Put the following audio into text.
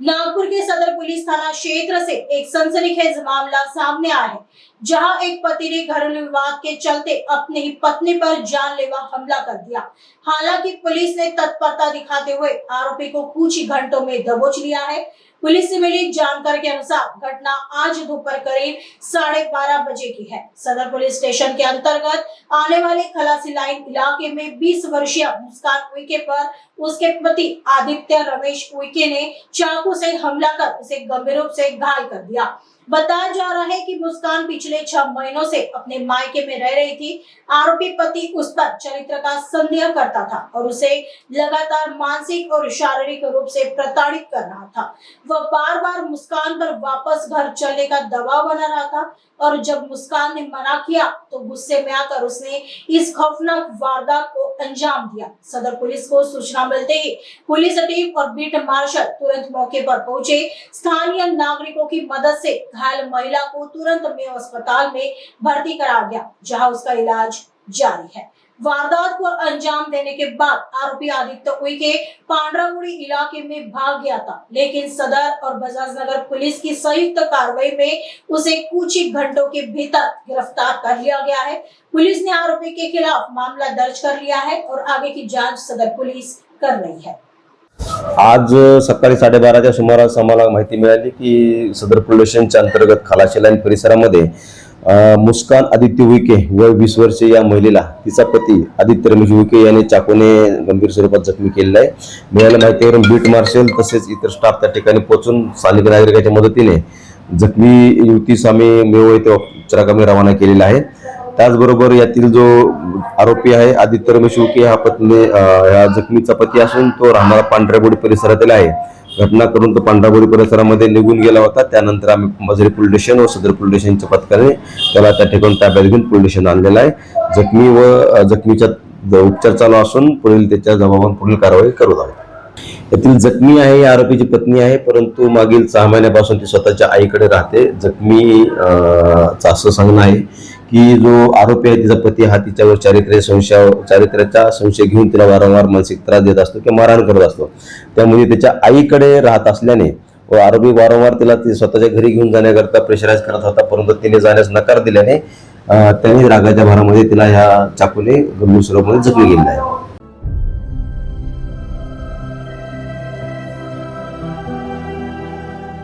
नागपुर के सदर पुलिस थाना क्षेत्र से एक सनसनीखेज मामला सामने आया है, जहां एक पति ने घरेलू विवाद के चलते अपनी ही पत्नी पर जानलेवा हमला कर दिया। हालांकि पुलिस ने तत्परता दिखाते हुए आरोपी को कुछ ही घंटों में दबोच लिया है। पुलिस से मिली जानकारी के अनुसार घटना आज दोपहर करीब 12:30 बजे की है। सदर पुलिस स्टेशन के अंतर्गत आने वाले खलासी लाइन इलाके में 20 वर्षीय मुस्कान उइके पर उसके पति आदित्य रमेश उइके ने चाकू से हमला कर उसे गंभीर रूप से घायल कर दिया। बताया जा रहा है कि मुस्कान पिछले 6 महीनों से अपने मायके में रह रही थी। आरोपी पति उस पर चरित्र का संदेह करता था और उसे लगातार मानसिक और शारीरिक रूप से प्रताड़ित कर रहा था। वह बार बार मुस्कान पर वापस घर चलने का दबाव बना रहा था और जब मुस्कान ने मना किया तो गुस्से में आकर उसने इस खौफनाक वारदात को अंजाम दिया। सदर पुलिस को सूचना मिलते ही पुलिस टीम और बीट मार्शल तुरंत मौके पर पहुंचे। स्थानीय नागरिकों की मदद से घायल महिला को तुरंत मेयो अस्पताल में भर्ती करा गया, जहां उसका इलाज जारी है। वारदात को अंजाम देने के बाद आरोपी आदित्य उइके पांड्रामुड़ी इलाके में भाग गया था, लेकिन सदर और बजाज नगर पुलिस की संयुक्त कार्रवाई में उसे कुछ ही घंटों के भीतर गिरफ्तार कर लिया गया है। पुलिस ने आरोपी के खिलाफ मामला दर्ज कर लिया है और आगे की जांच सदर पुलिस कर रही है। आज सकाळी 12:30च्या सुमारास आम्हाला माहिती मिळाली की सदर पोलीस स्टेशनच्या अंतर्गत खलाशी लाईन परिसरामध्ये मुस्कान आदित्य उइके वय 20 वर्षीय या महिलेला तिचा पती आदित्य रमेश उइके याने चाकूने गंभीर स्वरूपात जखमी केलेला आहे। मिळालेल्या माहितीवरून बीट मार्शल तसेच इतर स्टाफ त्या ठिकाणी पोहोचून स्थानिक नागरिकांच्या मदतीने जखमी युवतीस आम्ही मेयो येथे उपचाराकरता रवाना केलेला आहे। त्याचबरोबर यातील जो आरोपी आहे आदित्य रमेश उइके हा पत्नी या जखमीचा पती असून तो राहणारा पांढऱ्याबोडी परिसरातील आहे। घटना करून तो पांढराबोडी परिसरामध्ये निघून गेला होता। त्यानंतर आम्ही मजरी पोलीस स्टेशन व सदर पोलीस स्टेशनच्या पथकाने त्याला त्या ठिकाणी ताब्यात घेऊन पोलीस स्टेशन आणलेला आहे। जखमी व जखमीचा उपचार चालू असून पुढील त्याच्या जबाबावर पुढील कारवाई करू आहोत। यातील जखमी आहे ही आरोपीची पत्नी आहे, परंतु मागील 6 महिन्यापासून ती स्वतःच्या आईकडे राहते। जखमी असं सांगणं आहे की जो आरोपी आहे तिचा पती हा तिच्यावर चारित्र्याचा संशय घेऊन तिला वारंवार मानसिक त्रास देत असतो किंवा मारहाण करत असतो। त्यामुळे त्याच्या आईकडे राहत असल्याने व आरोपी वारंवार तिला स्वतःच्या घरी घेऊन जाण्याकरता प्रेशराईज करत होता, परंतु तिने जाण्यास नकार दिल्याने त्याने रागाच्या भरामध्ये तिला ह्या चाकूने गंभीर स्वरूपामध्ये जखमी केलेला आहे।